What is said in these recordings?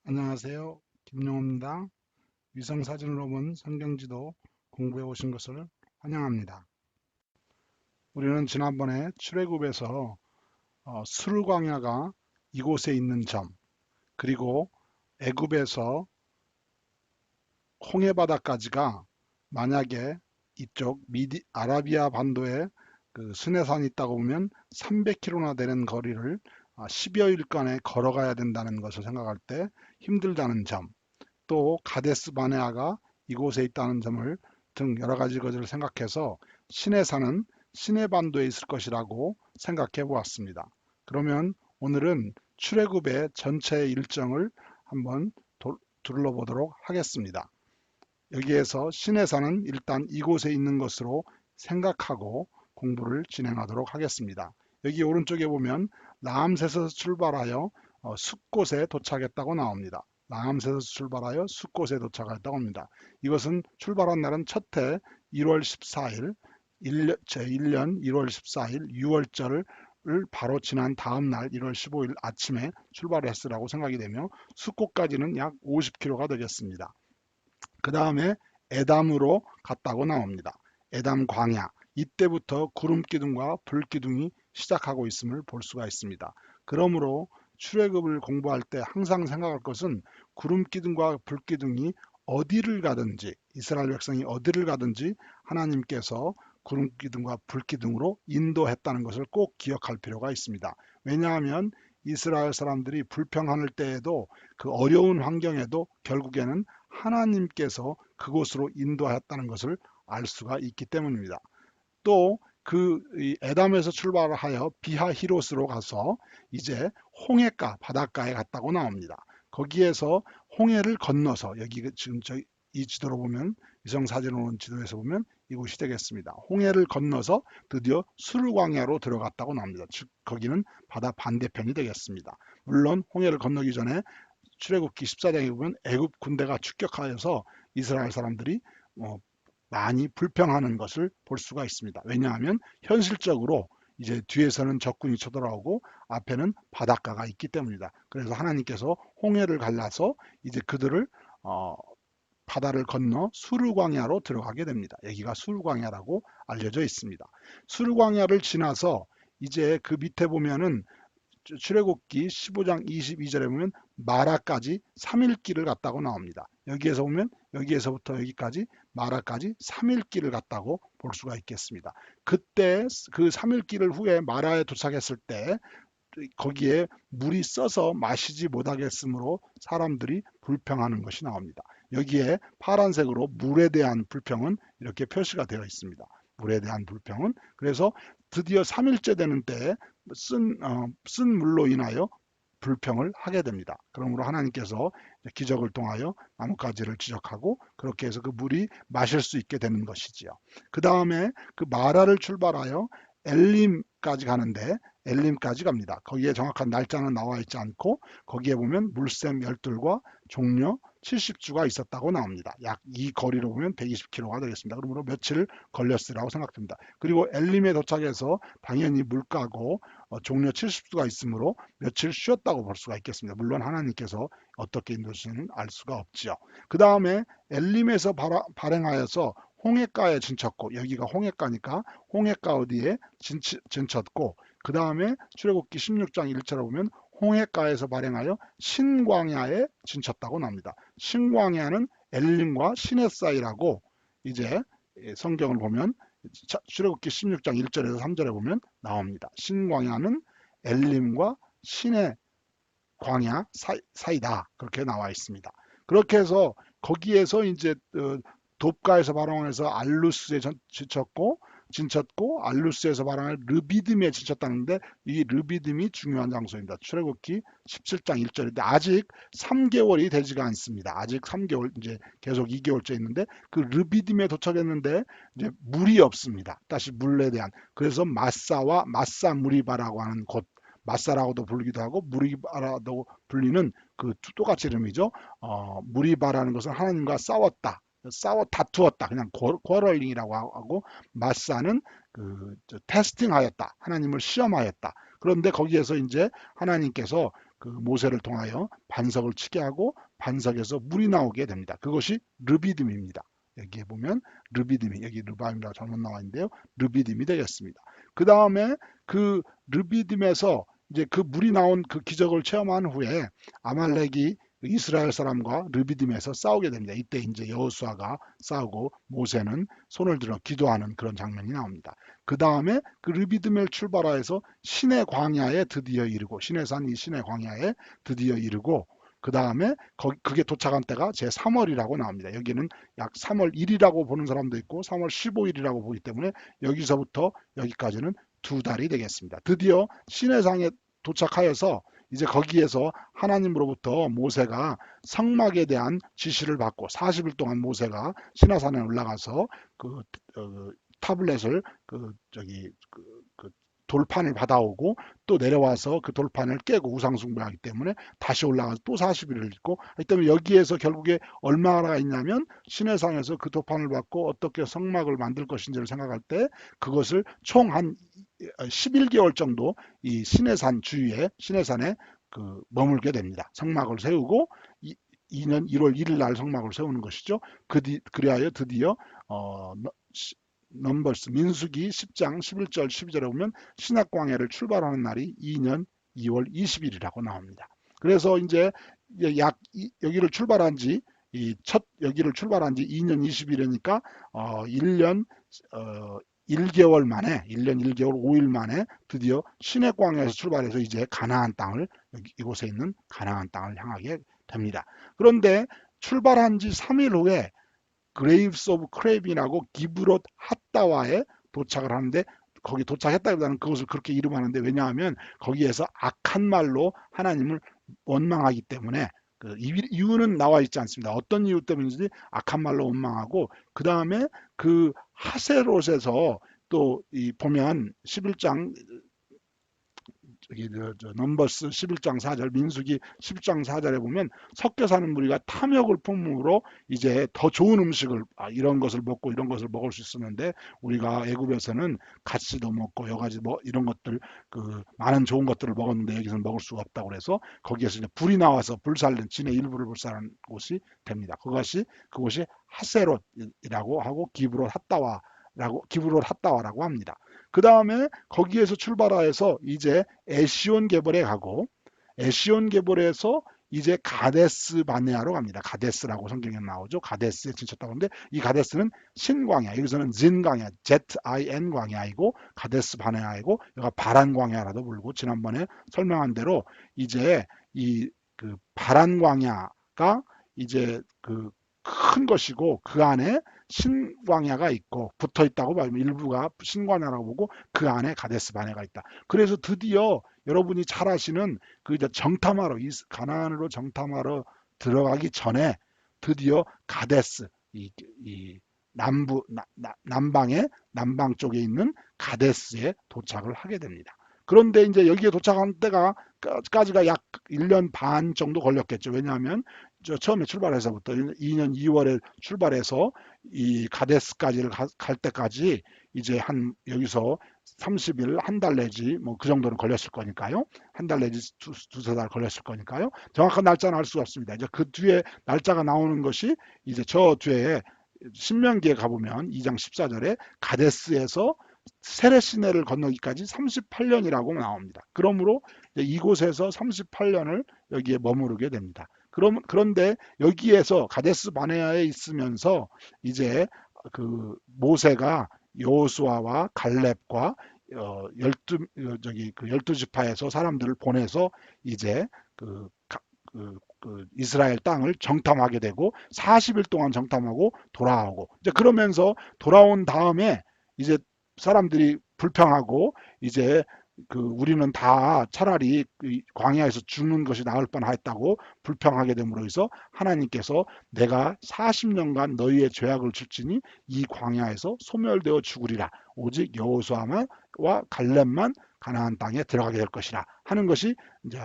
안녕하세요. 김용호입니다. 위성사진으로 본 성경지도 공부해 오신 것을 환영합니다. 우리는 지난번에 출애굽에서 수르광야가 이곳에 있는 점, 그리고 애굽에서 홍해바다까지가 만약에 이쪽 아라비아 반도에 그 스네산이 있다고 보면 300km나 되는 거리를 10여 일간에 걸어가야 된다는 것을 생각할 때 힘들다는 점, 또 가데스 바네아가 이곳에 있다는 점을 등 여러 가지 것을 생각해서 시내산은 시내반도에 있을 것이라고 생각해 보았습니다. 그러면 오늘은 출애굽의 전체 일정을 한번 둘러보도록 하겠습니다. 여기에서 시내산은 일단 이곳에 있는 것으로 생각하고 공부를 진행하도록 하겠습니다. 여기 오른쪽에 보면 라암셋에서 출발하여 숫곳에 도착했다고 나옵니다. 라암셋에서 출발하여 숫곳에 도착했다고 합니다. 이것은 출발한 날은 첫해 1월 14일, 제1년 1월 14일 6월절을 바로 지난 다음 날 1월 15일 아침에 출발했으라고 생각이 되며 숫곳까지는 약 50km가 되겠습니다. 그 다음에 에담으로 갔다고 나옵니다. 에담 광야. 이때부터 구름 기둥과 불 기둥이 시작하고 있음을 볼 수가 있습니다. 그러므로 출애굽을 공부할 때 항상 생각할 것은 구름 기둥과 불 기둥이 어디를 가든지 이스라엘 백성이 어디를 가든지 하나님께서 구름 기둥과 불 기둥으로 인도했다는 것을 꼭 기억할 필요가 있습니다. 왜냐하면 이스라엘 사람들이 불평할 때에도 그 어려운 환경에도 결국에는 하나님께서 그곳으로 인도하였다는 것을 알 수가 있기 때문입니다. 또 그 에담에서 출발하여 비하히롯으로 가서 이제 홍해가 바닷가에 갔다고 나옵니다. 거기에서 홍해를 건너서 여기 지금 이 지도로 보면 위성 사진으로 온 지도에서 보면 이곳이 되겠습니다. 홍해를 건너서 드디어 수르광야로 들어갔다고 나옵니다. 즉 거기는 바다 반대편이 되겠습니다. 물론 홍해를 건너기 전에 출애굽기 14장에 보면 애굽 군대가 축격하여서 이스라엘 사람들이 많이 불평하는 것을 볼 수가 있습니다. 왜냐하면 현실적으로 이제 뒤에서는 적군이 쳐들어오고 앞에는 바닷가가 있기 때문이다. 그래서 하나님께서 홍해를 갈라서 이제 그들을 바다를 건너 수르광야로 들어가게 됩니다. 여기가 수르광야라고 알려져 있습니다. 수르광야를 지나서 이제 그 밑에 보면은 출애굽기 15장 22절에 보면 마라까지 3일 길을 갔다고 나옵니다. 여기에서 보면 여기에서부터 여기까지 마라까지 3일 길을 갔다고 볼 수가 있겠습니다. 그때 그 3일 길을 후에 마라에 도착했을 때 거기에 물이 써서 마시지 못하겠으므로 사람들이 불평하는 것이 나옵니다. 여기에 파란색으로 물에 대한 불평은 이렇게 표시가 되어 있습니다. 물에 대한 불평은 그래서 드디어 3일째 되는 때에 쓴 물로 인하여 불평을 하게 됩니다. 그러므로 하나님께서 기적을 통하여 나뭇가지를 지적하고 그렇게 해서 그 물이 마실 수 있게 되는 것이지요. 그 다음에 그 마라를 출발하여 엘림까지 가는데 엘림까지 갑니다. 거기에 정확한 날짜는 나와 있지 않고 거기에 보면 물샘 12과 종려 70주가 있었다고 나옵니다. 약 이 거리로 보면 120km가 되겠습니다. 그러므로 며칠 걸렸으라고 생각됩니다. 그리고 엘림에 도착해서 당연히 물가고 종려 70주가 있으므로 며칠 쉬었다고 볼 수가 있겠습니다. 물론 하나님께서 어떻게 인도하시는지는 알 수가 없지요. 그 다음에 엘림에서 발행하여서 홍해가에 진쳤고 여기가 홍해가니까 홍해가 어디에 진쳤고 그 다음에 출애굽기 16장 1절에 보면 홍해가에서 발행하여 신광야에 진쳤다고 나옵니다. 신광야는 엘림과 시내 사이라고 이제 성경을 보면 출애굽기 16장 1절에서 3절에 보면 나옵니다. 신광야는 엘림과 신의 광야 사이다 그렇게 나와 있습니다. 그렇게 해서 거기에서 이제 돕가에서 발원해서 알루스에 진쳤고 알루스에서 발원해 르비딤에 진쳤다는데 이 르비딤이 중요한 장소입니다. 출애굽기 17장 1절인데 아직 3개월이 되지가 않습니다. 아직 3개월 이제 계속 2개월째 있는데 그 르비딤에 도착했는데 이제 물이 없습니다. 다시 물에 대한 그래서 마사 무리바라고 하는 곳 마사라고도 불리기도 하고 무리바라도 불리는 그 똑같이 이름이죠. 무리바라는 것은 하나님과 다투었다. 그냥 quarreling이라고 하고 마사는 그 테스팅하였다. 하나님을 시험하였다. 그런데 거기에서 이제 하나님께서 그 모세를 통하여 반석을 치게 하고 반석에서 물이 나오게 됩니다. 그것이 르비딤입니다. 여기에 보면 르비딤이, 여기 르바임이라고 잘못 나와 있는데요. 르비딤이 되겠습니다. 그 다음에 그 르비딤에서 이제 그 물이 나온 그 기적을 체험한 후에 아말렉이 이스라엘 사람과 르비딤에서 싸우게 됩니다. 이때 이제 여호수아가 싸우고 모세는 손을 들어 기도하는 그런 장면이 나옵니다. 그 다음에 그 르비딤을 출발하여서 시내 광야에 드디어 이르고, 시내산 이 시내 광야에 드디어 이르고, 그 다음에 그게 도착한 때가 제 3월이라고 나옵니다. 여기는 약 3월 1일이라고 보는 사람도 있고 3월 15일이라고 보기 때문에 여기서부터 여기까지는 2달이 되겠습니다. 드디어 시내산에 도착하여서 이제 거기에서 하나님으로부터 모세가 성막에 대한 지시를 받고 40일 동안 모세가 시내산에 올라가서 그 타블렛을 그 돌판을 받아오고 또 내려와서 그 돌판을 깨고 우상숭배하기 때문에 다시 올라가서 또 40일을 있고, 하기 때문에 여기에서 결국에 얼마나 있냐면 시내산에서 그 돌판을 받고 어떻게 성막을 만들 것인지를 생각할 때 그것을 총 한 11개월 정도 이 시내산 주위에 시내산에 그 머물게 됩니다. 성막을 세우고 2년 1월 1일 날 성막을 세우는 것이죠. 그리하여 드디어 넘버스 민수기 10장 11절 12절에 보면 신약광야를 출발하는 날이 2년 2월 20일이라고 나옵니다. 그래서 이제 여기를 출발한 지 여기를 출발한 지 2년 20일이니까 1년 1개월 만에 1년 1개월 5일 만에 드디어 시내광야에서 출발해서 이제 가나안 땅을 이곳에 있는 가나안 땅을 향하게 됩니다. 그런데 출발한 지 3일 후에 그레이브스 오브 크레빈하고 기브롯 핫다와에 도착을 하는데, 거기 도착했다기보다는 그것을 그렇게 이름하는데, 왜냐하면 거기에서 악한 말로 하나님을 원망하기 때문에 그 이유는 나와 있지 않습니다. 어떤 이유 때문인지 악한 말로 원망하고, 그 다음에 그 하세롯에서 또 보면 11장 넘버스 11장 4절, 민수기 10장 4절에 보면 섞여 사는 무리가 탐욕을 품음으로 이제 더 좋은 음식을 이런 것을 먹고 이런 것을 먹을 수 있었는데, 우리가 애굽에서는 가시도 먹고 여러 가지 뭐 이런 것들 그 많은 좋은 것들을 먹었는데 여기서는 먹을 수가 없다고 그래서 거기에서 이제 불이 나와서 불살른 진의 일부를 불살한 곳이 됩니다. 그것이 하세롯이라고 하고 기브롯 핫다와라고 합니다. 그 다음에 거기에서 출발하여서 이제 에시온 게벌에 가고, 에시온 게벌에서 이제 가데스 바네아로 갑니다. 가데스라고 성경에 나오죠. 가데스에 지쳤다고 하는데, 이 가데스는 신광야, 여기서는 진 광야, ZIN 광야이고, 가데스 바네아이고, 여기가 바란 광야라도 부르고, 지난번에 설명한 대로 이제 그 바란 광야가 이제 그 큰 것이고, 그 안에 신광야가 있고 붙어 있다고 봐요. 일부가 신광야라고 보고 그 안에 가데스 바네가 있다. 그래서 드디어 여러분이 잘 아시는 그 이제 정탐하러 가나안으로 정탐하러 들어가기 전에 드디어 가데스 이 남방 쪽에 있는 가데스에 도착을 하게 됩니다. 그런데 이제 여기에 도착한 때까지가 약 1년 반 정도 걸렸겠죠. 왜냐하면 처음에 출발해서부터 2년 2월에 출발해서 이 가데스까지를 갈 때까지 이제 한 여기서 30일 한 달 내지 뭐 그 정도는 걸렸을 거니까요. 한 달 내지 두세 달 걸렸을 거니까요. 정확한 날짜는 알 수가 없습니다. 이제 그 뒤에 날짜가 나오는 것이 이제 저 뒤에 신명기에 가보면 2장 14절에 가데스에서 세레 시내를 건너기까지 38년이라고 나옵니다. 그러므로 이곳에서 38년을 여기에 머무르게 됩니다. 그런데 여기에서 가데스 바네아에 있으면서 이제 그 모세가 여호수아와 갈렙과 12 지파에서 사람들을 보내서 이제 그 이스라엘 땅을 정탐하게 되고 40일 동안 정탐하고 돌아오고, 이제 그러면서 돌아온 다음에 이제 사람들이 불평하고 이제 우리는 다 차라리 광야에서 죽는 것이 나을 뻔했다고 불평하게 됨으로 해서 하나님께서 내가 40년간 너희의 죄악을 줄지니 이 광야에서 소멸되어 죽으리라, 오직 여호수아와 갈렙만 가나안 땅에 들어가게 될 것이라 하는 것이 이제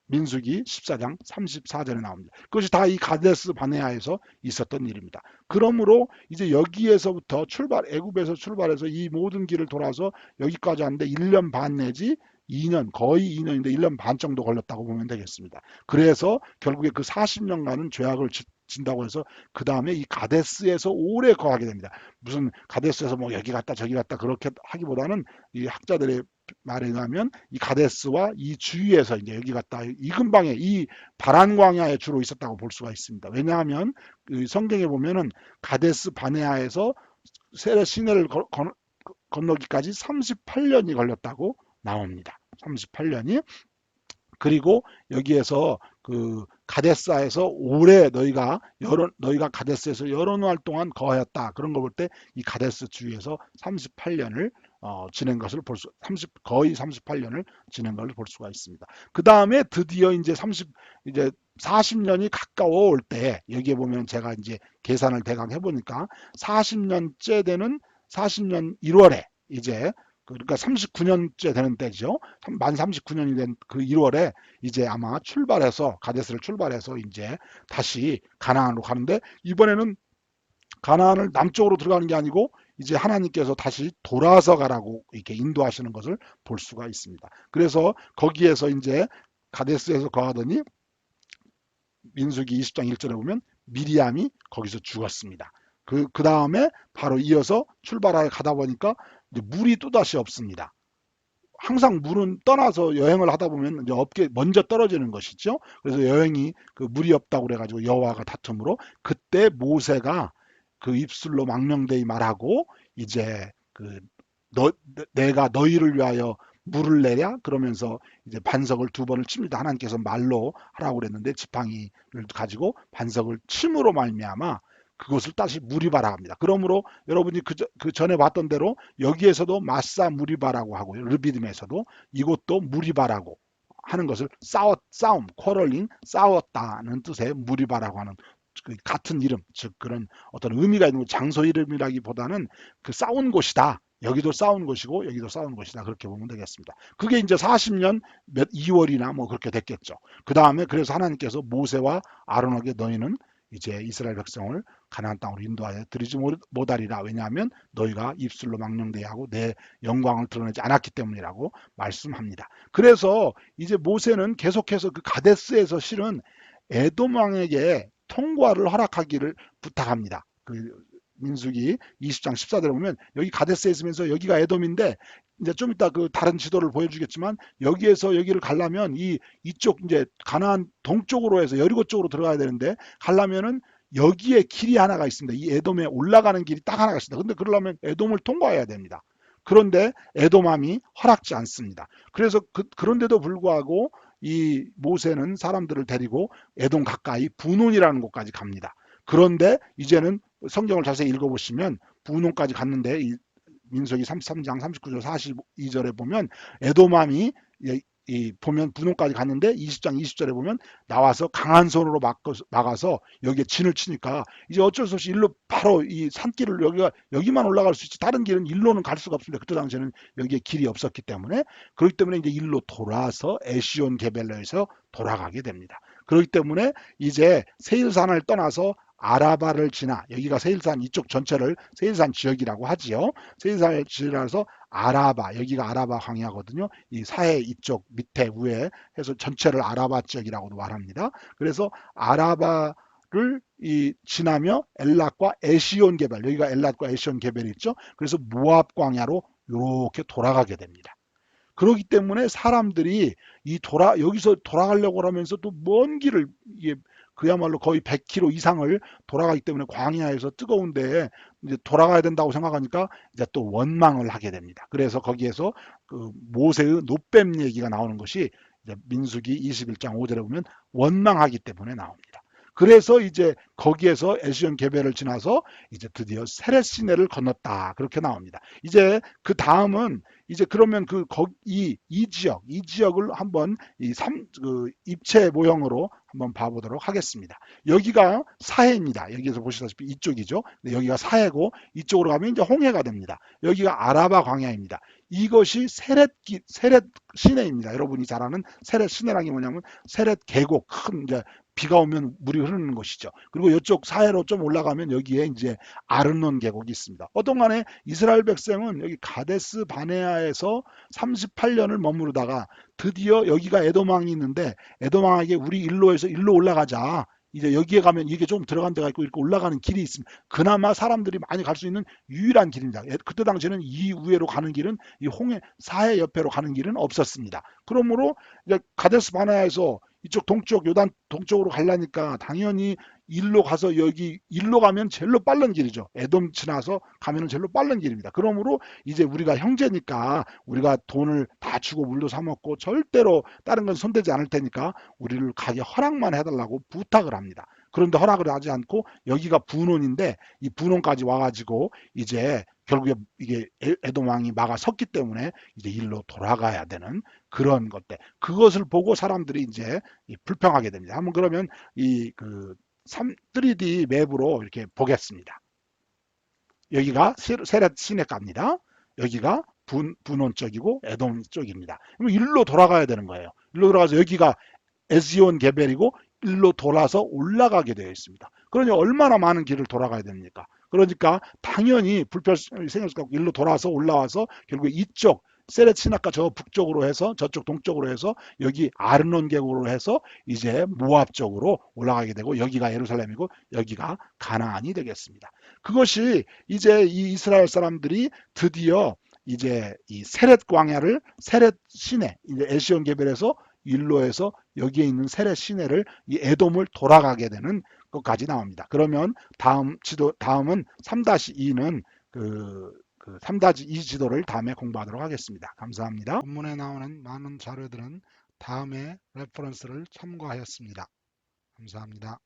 민수기 14장 34절에 나옵니다. 그것이 다 이 가데스 바네아에서 있었던 일입니다. 그러므로 이제 여기에서부터 애굽에서 출발해서 이 모든 길을 돌아서 여기까지 하는데 1년 반 내지 2년, 거의 2년인데 1년 반 정도 걸렸다고 보면 되겠습니다. 그래서 결국에 그 40년간은 죄악을 진다고 해서 그 다음에 이 가데스에서 오래 거하게 됩니다. 무슨 가데스에서 뭐 여기 갔다 저기 갔다 그렇게 하기보다는 이 학자들의 말에 의하면 이 가데스와 이 주위에서 이제 여기 갔다 이 근방에 이 바란 광야에 주로 있었다고 볼 수가 있습니다. 왜냐하면 그 성경에 보면은 가데스 바네아에서 세례 시내를 건너기까지 38년이 걸렸다고 나옵니다. 38년이. 그리고 여기에서 그 가데스에서 오래 너희가 가데스에서 여러 날 동안 거하였다. 그런 거 볼 때 이 가데스 주위에서 38년을 지낸 것을 거의 38년을 지낸 것을 볼 수가 있습니다. 그 다음에 드디어 이제 40년이 가까워 올 때, 여기에 보면 제가 이제 계산을 대강 해보니까 40년째 되는 40년 1월에 이제 그러니까 39년째 되는 때죠. 만 39년이 된 그 1월에 이제 아마 가데스를 출발해서 이제 다시 가나안으로 가는데, 이번에는 가나안을 남쪽으로 들어가는 게 아니고 이제 하나님께서 다시 돌아서 가라고 이렇게 인도하시는 것을 볼 수가 있습니다. 그래서 거기에서 이제 가데스에서 거하더니 민수기 20장 1절에 보면 미리암이 거기서 죽었습니다. 그 다음에 바로 이어서 출발하여 가다 보니까 이제 물이 또다시 없습니다. 항상 물은 떠나서 여행을 하다 보면 이제 업계 먼저 떨어지는 것이죠. 그래서 여행이 그 물이 없다고 그래가지고 여호와가 다툼으로, 그때 모세가 그 입술로 망령되이 말하고 이제 내가 너희를 위하여 물을 내랴 그러면서 이제 반석을 2번을 칩니다. 하나님께서 말로 하라고 그랬는데 지팡이를 가지고 반석을 침으로 말미암아 그것을 다시 무리바라 합니다. 그러므로 여러분이 그 전에 봤던 대로 여기에서도 마사 무리바라고 하고요. 르비딤에서도 이곳도 무리바라고 하는 것을 싸움, 쿼럴링, 싸웠다는 뜻의 무리바라고 하는 그 같은 이름, 즉 그런 어떤 의미가 있는 장소 이름이라기보다는 그 싸운 곳이다. 여기도 싸운 곳이고 여기도 싸운 곳이다. 그렇게 보면 되겠습니다. 그게 이제 40년 2월이나 뭐 그렇게 됐겠죠. 그 다음에 그래서 하나님께서 모세와 아론에게 너희는 이제 이스라엘 백성을 가나안 땅으로 인도하여 드리지 못하리라. 왜냐하면 너희가 입술로 망령되게 내 영광을 드러내지 않았기 때문이라고 말씀합니다. 그래서 이제 모세는 계속해서 그 가데스에서 실은 에돔 왕에게 통과를 허락하기를 부탁합니다. 그 민수기 20장 14절에 보면 여기 가데스에 있으면서 여기가 에돔인데, 이제 좀 이따 그 다른 지도를 보여주겠지만 여기에서 여기를 가려면 이쪽 이제 가나안 동쪽으로 해서 여리고 쪽으로 들어가야 되는데, 가려면은 여기에 길이 하나가 있습니다. 이 에돔에 올라가는 길이 딱 하나가 있습니다. 근데 그러려면 에돔을 통과해야 됩니다. 그런데 에돔함이 허락지 않습니다. 그래서 그런데도 불구하고 이 모세는 사람들을 데리고 에돔 가까이 분온이라는 곳까지 갑니다. 그런데 이제는 성경을 자세히 읽어보시면 분온까지 갔는데 민수기 33장 39절 42절에 보면 에돔함이 보면 분홍까지 갔는데 20장 20절에 보면 나와서 강한 손으로 막아서 여기에 진을 치니까 이제 어쩔 수 없이 일로 바로 이 산길을 여기만 올라갈 수 있지 다른 길은 일로는 갈 수가 없습니다. 그때 당시에는 여기에 길이 없었기 때문에, 그렇기 때문에 이제 일로 돌아서 에시온 게벨러에서 돌아가게 됩니다. 그렇기 때문에 이제 세일산을 떠나서 아라바를 지나, 여기가 세일산 이쪽 전체를 세일산 지역이라고 하지요. 세일산을 지나서 아라바, 여기가 아라바 광야거든요. 이 사해 이쪽 밑에 위에 해서 전체를 아라바 지역이라고도 말합니다. 그래서 아라바를 지나며 엘랏과 에시온 게벨, 여기가 엘랏과 에시온 게벨이 있죠. 그래서 모압 광야로 이렇게 돌아가게 됩니다. 그렇기 때문에 사람들이 여기서 돌아가려고 하면서 또 먼 길을 그야말로 거의 100km 이상을 돌아가기 때문에 광야에서 뜨거운데 이제 돌아가야 된다고 생각하니까 이제 또 원망을 하게 됩니다. 그래서 거기에서 그 모세의 노뱀 얘기가 나오는 것이 이제 민수기 21장 5절에 보면 원망하기 때문에 나옵니다. 그래서 이제 거기에서 에시온 게벨을 지나서 이제 드디어 세렛 시내를 건넜다. 그렇게 나옵니다. 이제 그 다음은 이제 그러면 이 지역을 한번 입체 모형으로 한번 봐보도록 하겠습니다. 여기가 사해입니다. 여기서 보시다시피 이쪽이죠. 여기가 사해고 이쪽으로 가면 이제 홍해가 됩니다. 여기가 아라바 광야입니다. 이것이 세렛 시내입니다. 여러분이 잘 아는 세렛 시내라는 게 뭐냐면 세렛 계곡, 큰 이제 비가 오면 물이 흐르는 곳이죠. 그리고 이쪽 사해로 좀 올라가면 여기에 이제 아르논 계곡이 있습니다. 어떤 간에 이스라엘 백성은 여기 가데스 바네아에서 38년을 머무르다가 드디어 여기가 에돔왕이 있는데 에돔왕에게 우리 일로에서 일로 올라가자. 이제 여기에 가면 이게 좀 들어간 데가 있고 이렇게 올라가는 길이 있습니다. 그나마 사람들이 많이 갈 수 있는 유일한 길입니다. 그때 당시에는 이 우회로 가는 길은 이 홍해 사해 옆에로 가는 길은 없었습니다. 그러므로 이제 가데스 바네아에서 이쪽 동쪽 요단 동쪽으로 가려니까 당연히 일로 가서 여기 일로 가면 제일로 빠른 길이죠. 에돔 지나서 가면은 제일로 빠른 길입니다. 그러므로 이제 우리가 형제니까 우리가 돈을 다 주고 물도 사 먹고 절대로 다른 건 손대지 않을 테니까 우리를 가게 허락만 해달라고 부탁을 합니다. 그런데 허락을 하지 않고 여기가 분원인데 이 분원까지 와가지고 이제 결국에 이게 에돔 왕이 막아 섰기 때문에 이제 일로 돌아가야 되는 그런 것들. 그것을 보고 사람들이 이제 불평하게 됩니다. 한번 그러면 이그 3D 맵으로 이렇게 보겠습니다. 여기가 세렛 시내가입니다. 여기가 분원 쪽이고 에돔 쪽입니다. 그럼 일로 돌아가야 되는 거예요. 일로 돌아가서 여기가 에스온 게벨이고 일로 돌아서 올라가게 되어 있습니다. 그러니 얼마나 많은 길을 돌아가야 됩니까? 그러니까 당연히 불편이 생길 수 없고 일로 돌아서 올라와서 결국에 이쪽 세렛 시나가 저 북쪽으로 해서 저쪽 동쪽으로 해서 여기 아르논 계곡으로 해서 이제 모압 쪽으로 올라가게 되고 여기가 예루살렘이고 여기가 가나안이 되겠습니다. 그것이 이제 이 이스라엘 사람들이 드디어 이제 이 세렛 광야를 세렛 시내 이제 에시온 게벨에서 일로에서 여기에 있는 세렛 시내를 이 에돔을 돌아가게 되는 것까지 나옵니다. 그러면 다음은 3-2는 그 3-2 지도를 다음에 공부하도록 하겠습니다. 감사합니다. 본문에 나오는 많은 자료들은 다음에 레퍼런스를 참고하였습니다. 감사합니다.